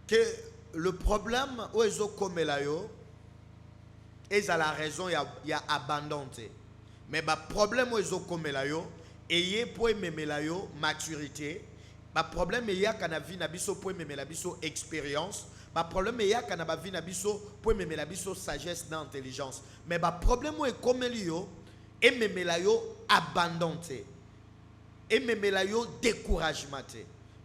Que le problème où ils ont comme là yo, ils ont la raison, il y a abandonné. Mais le problème où ils ont comme là yo, et pour aimer la yo maturité. Le problème il y a quand na vie na biso pour aimer la biso expérience. Le problème il y a quand na vie na biso pour aimer la biso sagesse d'intelligence. Mais le problème où est comme yo, aimer la yo abandonné. Aimer la yo découragement.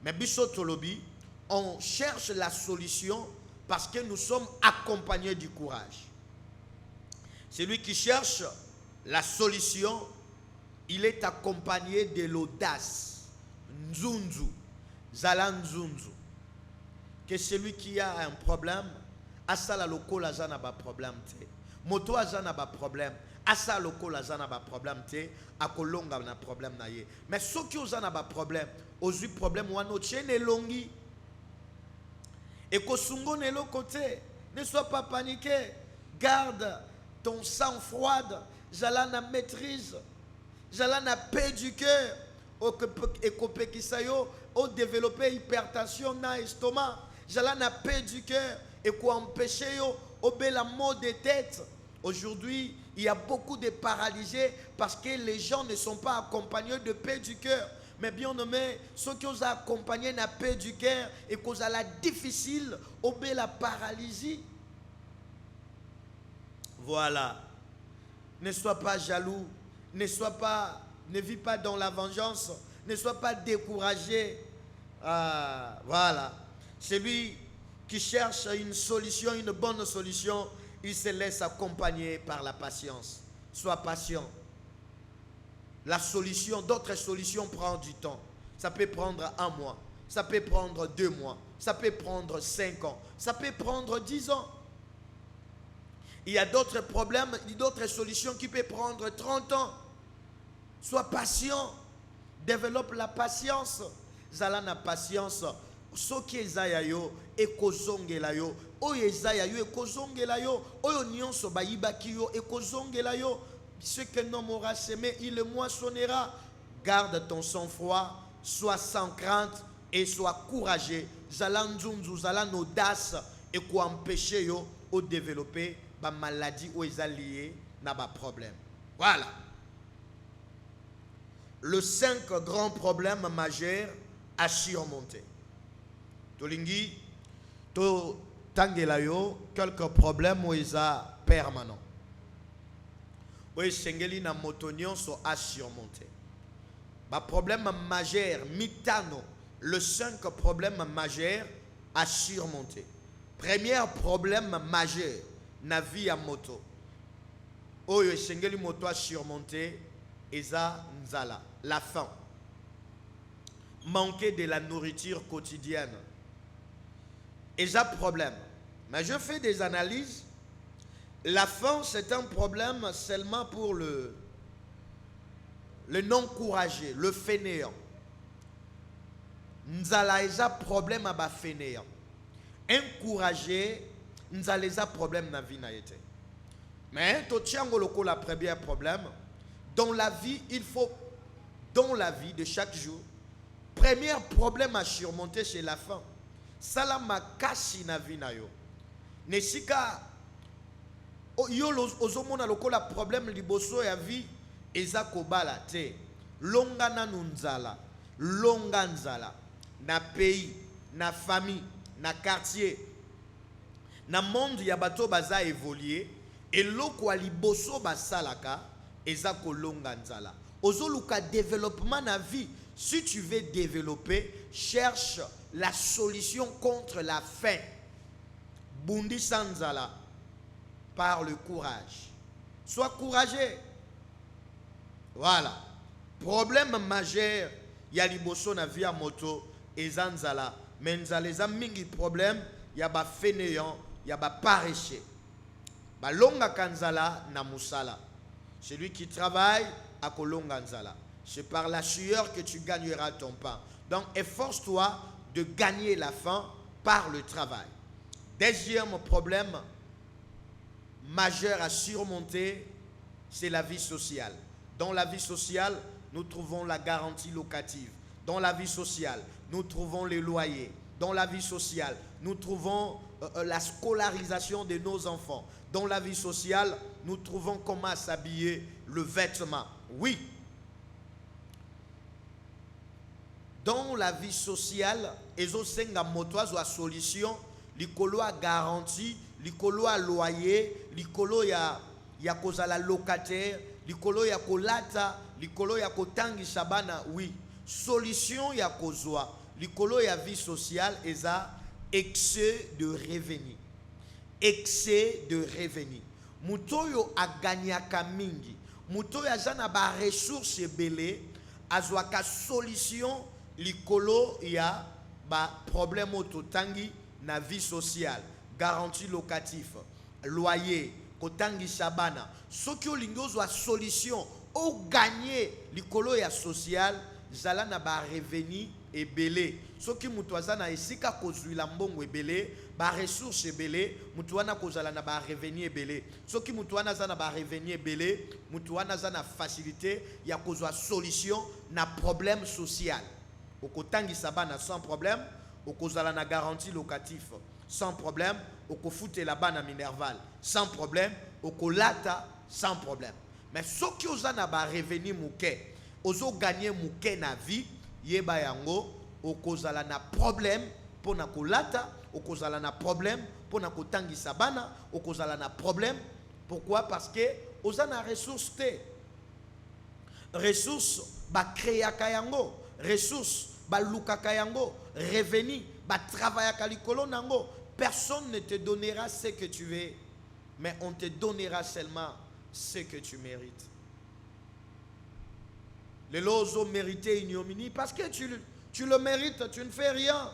Mais biso tolobi, on cherche la solution parce que nous sommes accompagnés du courage. Celui qui cherche la solution, il est accompagné de l'audace. Nzunzu. Zala nzunzu. Que celui qui a un problème, asala loko la zana ba problème te. Moto azana ba problème. Asa loko la zana ba problème te. Akolonga na problème na ye. Mais ceux qui ont un problème, ont eu problème wano tchene longi. Et kosungo ne lo côté. Ne sois pas paniqué. Garde ton sang-froid. Jala na maîtrise. Jala na paix du cœur. Et kopé kisayo. Au développer hypertension na estomac. Jala na paix du cœur. Et quoi empêcher yo. Au la mot de tête. Aujourd'hui, il y a beaucoup de paralysés parce que les gens ne sont pas accompagnés de paix du cœur. Mais bien nommé, ceux qui ont accompagné la paix du cœur et qu'on a la difficile, au la paralysie. Voilà. Ne sois pas jaloux. Ne vis pas dans la vengeance. Ne sois pas découragé. Voilà. Celui qui cherche une solution, une bonne solution, il se laisse accompagner par la patience. Sois patient. La solution, d'autres solutions prennent du temps. Ça peut prendre 1 mois. Ça peut prendre 2 mois. Ça peut prendre 5 ans. Ça peut prendre 10 ans. Il y a d'autres problèmes, d'autres solutions qui peuvent prendre 30 ans. Sois patient. Développe la patience. Zala na patience. Soki ezaya yo ekozongela yo oyo ezaya yo ekozongela yo oyo nyonso bayibaki yo ekozongela yo. Ce que l'homme aura semé, il le moissonnera. Garde ton sang-froid, sois sans crainte et sois courageux. Zala nzunzu, zala audace et quoi empêcher yo au développer ba maladie ou les alliés n'a pas problème. Voilà. Le 5 grands problèmes majeurs à surmonter. Tolingi, to tangelayo, quelques problèmes où ils ont permanents. Oui, sengeli na motonion sont à surmonter. Le problème majeur, mitano, le 5 problèmes majeurs à surmonter. Premier problème majeur, na vie à moto. Oyo sengeli moto à surmonter, eza nzala, la faim. Manquer de la nourriture quotidienne. Eza problème. Mais je fais des analyses. La faim, c'est un problème seulement pour le non-courageux, le fainéant. Nzala eza problème à ba fainéant. Encouragé, nzala eza problème na vie na yete. Mais to tiango loko la premier problème. Dans la vie, il faut, dans la vie de chaque jour, premier problème à surmonter, c'est la faim. Salama kasi na vie na yo. Nesika yo ozomona lokola problème liboso ya vie eza kobala te. Longa na nzala, longa nzala na pays, na famille, na quartier, na monde ya bato baza évoluer et loko liboso basalaka eza kolonga nzala. Ozoluka développement na vie. Si tu veux développer, cherche la solution contre la faim. bundi sanzala par le courage. Sois courageux. Voilà. Problème majeur, il y a liboso na via moto et zanzala. Mais nzala eza mingi problème, il y a ba fainéant, il y a ba paresseux. Ba longa kanzala na musala. Celui qui travaille à kolonga nzala. C'est par la sueur que tu gagneras ton pain. Donc efforce-toi de gagner la faim par le travail. Deuxième problème majeur à surmonter, c'est la vie sociale. Dans la vie sociale, nous trouvons la garantie locative. Dans la vie sociale, nous trouvons les loyers. Dans la vie sociale, nous trouvons la scolarisation de nos enfants. Dans la vie sociale, nous trouvons comment s'habiller, le vêtement. Oui. Dans la vie sociale, ezo senga motoise wa solution, likolo a garantie, likolo a loyer, likolo ya kozala locataire, likolo ya kolata, likolo ya kotangi sabana. Oui. Solution ya kozwa, likolo ya vie sociale eza excès de revenus. Excès de revenus. Mutoyo a gagnaka mingi. Mutoyo azana ba ressources ebele, azwaka solution likolo ya ba problème ototangi na vie sociale, garantie locative, loyer, kotangi sabana. Soki olingi ozwa solution o gagner likolo ya social, zala na ba revenu ebele. Soki mutu aza na esika kozwila mbongo ebele, ba ressources ebele, mutu wana kozala na ba revenu ebele. Soki mutu wana aza na ba revenu ebele, mutu wana aza na facilité ya kozwa solution na problème social. Okotangi sabana sans problème, okozala na garantie locative sans problème, okofute la bana minerval sans problème, okolata sans problème. Mais soki oza na ba revenu muke, ozo gagner muke na vie, yeba yango okozala na problème pona kolata, okozala na problème pona kotangi sabana, okozala na problème. Pourquoi? Parce que oza na ressources te. Ressources ba créaka yango, ressources ba lukaka yango, revenu ba travaillaka likolo nango. Personne ne te donnera ce que tu veux, mais on te donnera seulement ce que tu mérites. Les lozo mérité ignominie parce que tu le mérites, tu ne fais rien.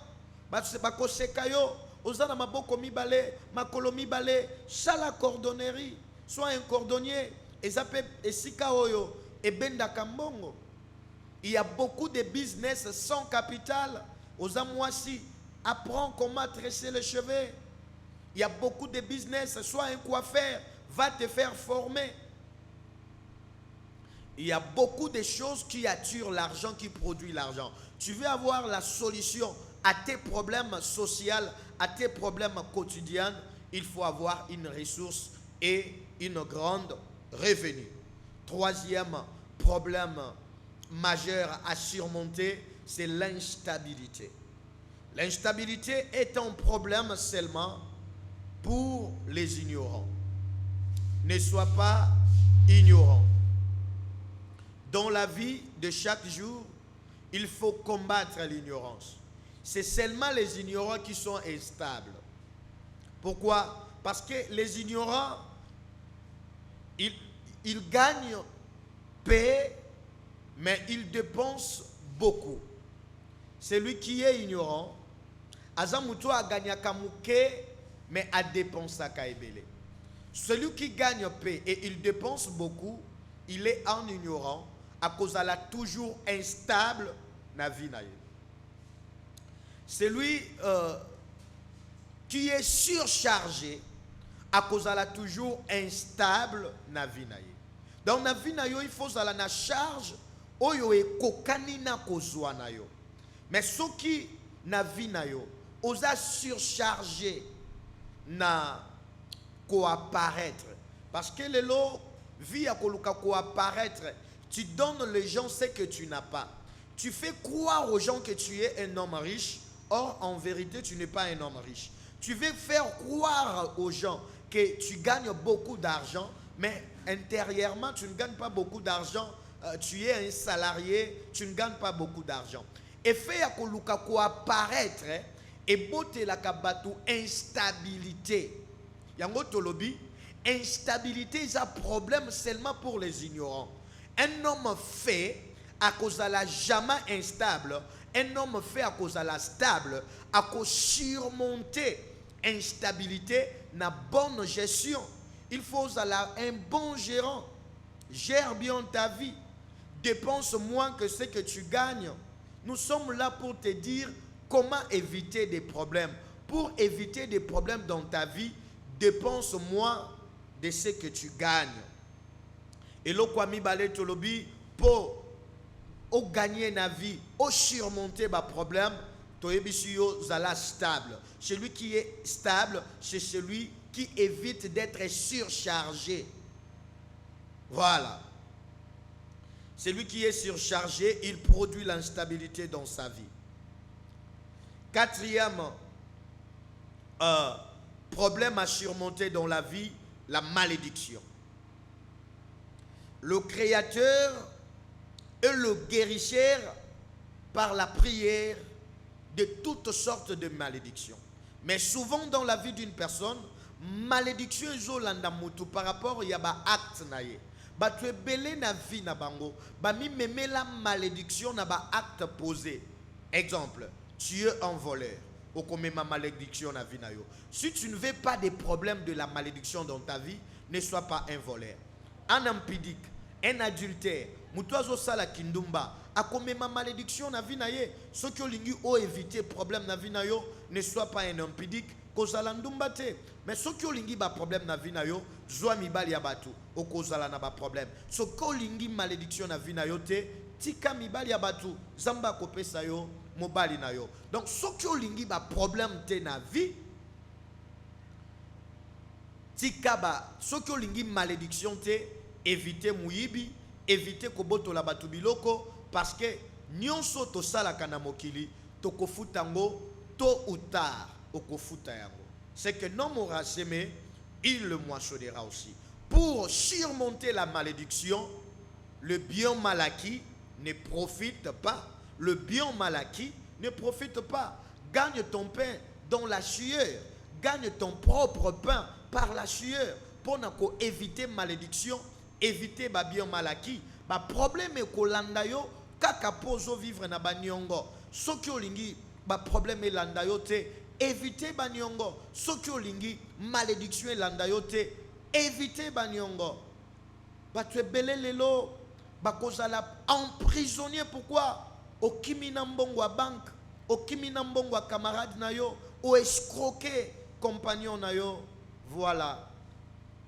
C'est pas que c'est kayo. Osana maboko mibale, makolo mibale, sala cordonnerie, sois un cordonnier. Et ça peut esika oyo et benda kambongo. Il y a beaucoup de business sans capital. Osamwasi, apprends comment tresser les cheveux. Il y a beaucoup de business, sois un coiffeur, va te faire former. Il y a beaucoup de choses qui attirent l'argent, qui produisent l'argent. Tu veux avoir la solution à tes problèmes sociaux, à tes problèmes quotidiens, il faut avoir une ressource et une grande revenu. Troisième problème majeur à surmonter, c'est l'instabilité. L'instabilité est un problème seulement pour les ignorants. Ne sois pas ignorant. Dans la vie de chaque jour, il faut combattre l'ignorance. C'est seulement les ignorants qui sont instables. Pourquoi? Parce que les ignorants, ils gagnent paix, mais ils dépensent beaucoup. Celui qui est ignorant, azamuto a gagné kamuke, mais a dépensé kaibele. Celui qui gagne paix et il dépense beaucoup, il est en ignorant, à cause de la toujours instable na vie na ye. Celui qui est surchargé, à cause de la toujours instable na vie na ye. Donc na vie na yo, il faut la na charge oyo e kokani na kozwa na yo. Mais ce qui na vie na yo, osa surchargé na ko apparaître. Parce que le lot vie à koluka ko apparaître. Tu donnes les gens ce que tu n'as pas. Tu fais croire aux gens que tu es un homme riche. Or, en vérité, tu n'es pas un homme riche. Tu veux faire croire aux gens que tu gagnes beaucoup d'argent, mais intérieurement, tu ne gagnes pas beaucoup d'argent. Tu es un salarié, tu ne gagnes pas beaucoup d'argent. Et faire que Lukaku apparaître, ebote la kabatu instabilité. Yango tolobi, instabilité est un problème seulement pour les ignorants. Un homme fait à cause de la jamais instable, un homme fait à cause de la stable, à cause surmonter instabilité, na bonne gestion. Il faut un bon gérant. Gère bien ta vie. Dépense moins que ce que tu gagnes. Nous sommes là pour te dire comment éviter des problèmes. Pour éviter des problèmes dans ta vie, dépense moins de ce que tu gagnes. Et là, Kwame Balé Tolobi, pour gagner na vie, pour surmonter les problèmes, Toyebisio Zala stable. Celui qui est stable, c'est celui qui évite d'être surchargé. Voilà. Celui qui est surchargé, il produit l'instabilité dans sa vie. Quatrième problème à surmonter dans la vie, la malédiction. Le Créateur est le guérisseur par la prière de toutes sortes de malédictions. Mais souvent dans la vie d'une personne, malédiction est par rapport à acte naïe. Ba tu es belé na vie na bango, ba mi meme la malédiction na ba acte posé. Exemple, tu es un voleur. Ou comme ma malédiction na vie na yo. Si tu ne veux pas des problèmes de la malédiction dans ta vie, ne sois pas un voleur. Un impudique, un adultère, mutoazo sala kindumba, a comme ma malédiction na vie na ye. Ceux qui ont éviter problème na vie na yo, ne sois pas un impudique. Mais ceux qui ont un problème dans la vie, zoa mibali ya batu, okozala na ba problème. Ceux qui ont malédiction dans la vie, tika mibali ya batu, zamba kopesa yo, mobali na yo. Donc ceux qui ont un problème dans la vie, tika ba, ceux qui ont une malédiction, évitez mouyibi, évitez koboto la batu biloko, parce que nyonso to sala kana mokili, to kofutango, tôt ou tard. C'est que non m'aura semé, il le moissonnera aussi. Pour surmonter la malédiction, le bien mal acquis ne profite pas. Le bien mal acquis ne profite pas. Gagne ton pain dans la sueur. Gagne ton propre pain par la sueur. Pour éviter malédiction, éviter ba bien mal acquis. Ba problème est que l'andayo kaka pozo vivre na banyongo. Ce qui olingi ba problème est l'andayo te. Évitez banyongo. Ceux qui ont lingi malédiction et landayote, évitez banyongo. Ba tu es belé lelo, ba kozala emprisonnier. Pourquoi? O kimi nambongo a banque, o kimi nambongo a camarade na yo, o escroquer compagnon na yo. Voilà.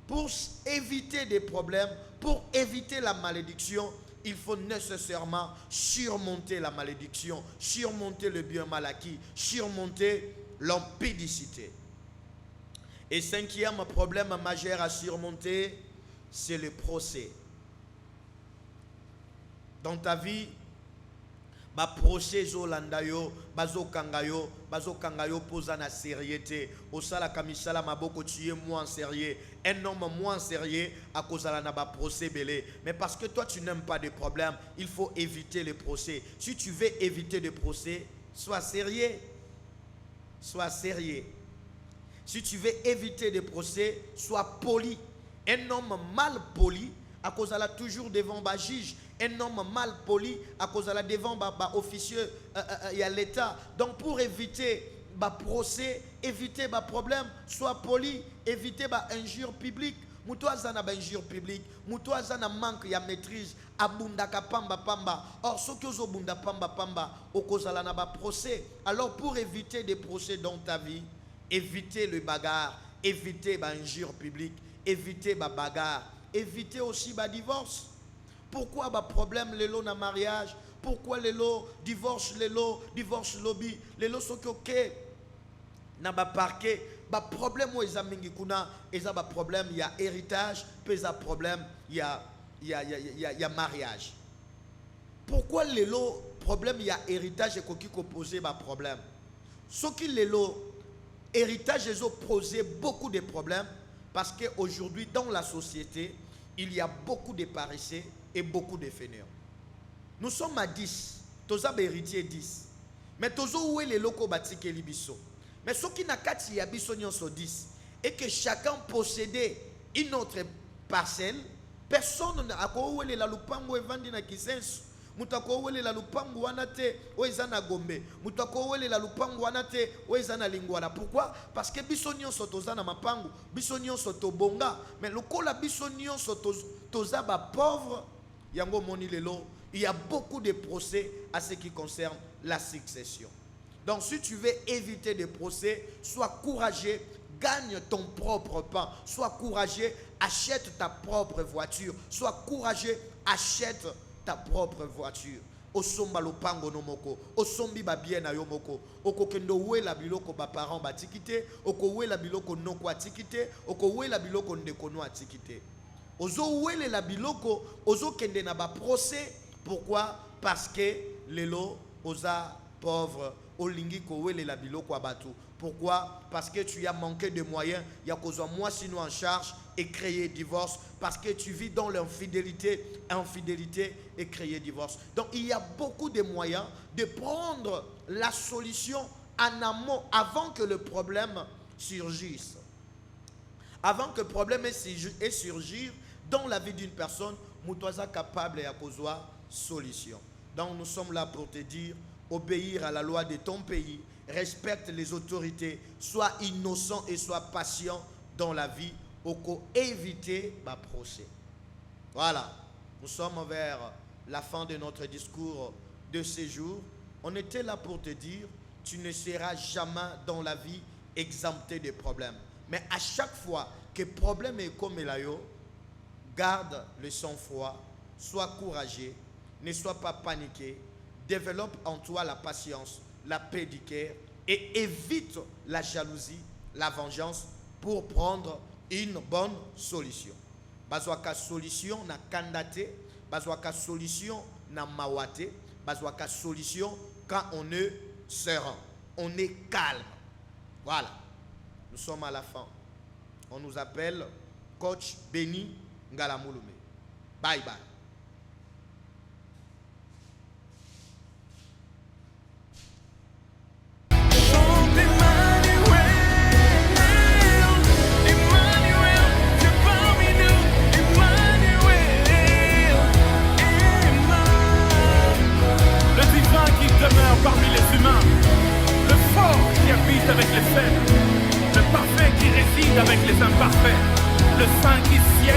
Pour éviter des problèmes, pour éviter la malédiction, il faut nécessairement surmonter la malédiction, surmonter le bien mal acquis, surmonter l'impudicité. Et cinquième problème majeur à surmonter, c'est le procès. Dans ta vie, ba procès zo landayo, bazo kangayo posa na sérieuxté. Osala kamisala maboko tu es moins sérieux. Un homme moins sérieux à cause de la procès belé. Mais parce que toi tu n'aimes pas de problèmes, il faut éviter les procès. Si tu veux éviter des procès, sois sérieux. Sois sérieux. Si tu veux éviter des procès, sois poli. Un homme mal poli, à cause de la toujours devant le juge. Un homme mal poli, à cause de la devant officieux, il y a l'État. Donc pour éviter le procès, éviter le problème, sois poli, éviter l'injure publique. Mutoaza na injure publique, mutoaza na manque ya maîtrise, abundaka pamba pamba. Or ceux qui ont bunda pamba pamba, okozala na ba procès. Alors pour éviter des procès dans ta vie, éviter le bagarre, éviter l'injure publique, éviter la bagarre, éviter aussi le divorce. Pourquoi ba problème lelo na mariage? Pourquoi lelo divorce lobby? Lelo sokoke na ba parquet. Ba problème où ils kuna, ils ont problème, il y a héritage, puis il y a problème, il y a mariage. Pourquoi les lots problème il y a héritage et qui posé ba problème? Ce qui les lots héritage ils ont posé beaucoup de problèmes parce qu'aujourd'hui dans la société, il y a beaucoup de paresseux et beaucoup de fainéants. Nous sommes à 10, tous les héritiers 10. Mais tous où est les locaux bâtis qui libiso? Mais ce qui n'a qu'à y a sur 10 et que chacun possédait une autre parcelle, personne n'a pas la lupango et vandi na kisensu. Mutako la lupango wanate oezana gombe. Mutako la lupango wanate oezana lingwala. Pourquoi? Parce que bisonyon sotozana mapango, bisonyon sotobonga. Mais le kola bisonyon sotozaba pauvre, yango moni lelo. Il y a beaucoup de procès à ce qui concerne la succession. Donc si tu veux éviter des procès, sois courageux, gagne ton propre pain. Sois courageux, achète ta propre voiture. Sois courageux, achète ta propre voiture. Osomba lopango no moko, osombi ba bien na yo moko. Oko kendo we la biloko ba parents ba tikite, oko we la biloko no kwa tikite, oko we la biloko ndeko no atikite. Ozo we la biloko, ozo kende na ba procès. Pourquoi? Parce que lelo oza pauvre, olingi ko we la biloko abatu. Pourquoi? Parce que tu as manqué de moyens, il y a cause moi sinon en charge et créer divorce. Parce que tu vis dans l'infidélité et créer divorce. Donc il y a beaucoup de moyens de prendre la solution en amont avant que le problème surgisse. Avant que le problème ait surgir dans la vie d'une personne, Moutoisa capable et à cause solution. Donc nous sommes là pour te dire, obéir à la loi de ton pays, respecte les autorités, sois innocent et sois patient dans la vie pour éviter le procès. Voilà, nous sommes vers la fin de notre discours de ce jour. On était là pour te dire, tu ne seras jamais dans la vie exempté de problèmes. Mais à chaque fois que problème est comme Elayo, garde le sang-froid, sois courageux, ne sois pas paniqué, développe en toi la patience, la paix du cœur et évite la jalousie, la vengeance pour prendre une bonne solution. Bazwaka solution na kandate, bazwaka solution na mawate, bazwaka solution quand on est serein, on est calme. Voilà, nous sommes à la fin. On nous appelle Coach Béni Ngalamouloumé. Bye bye.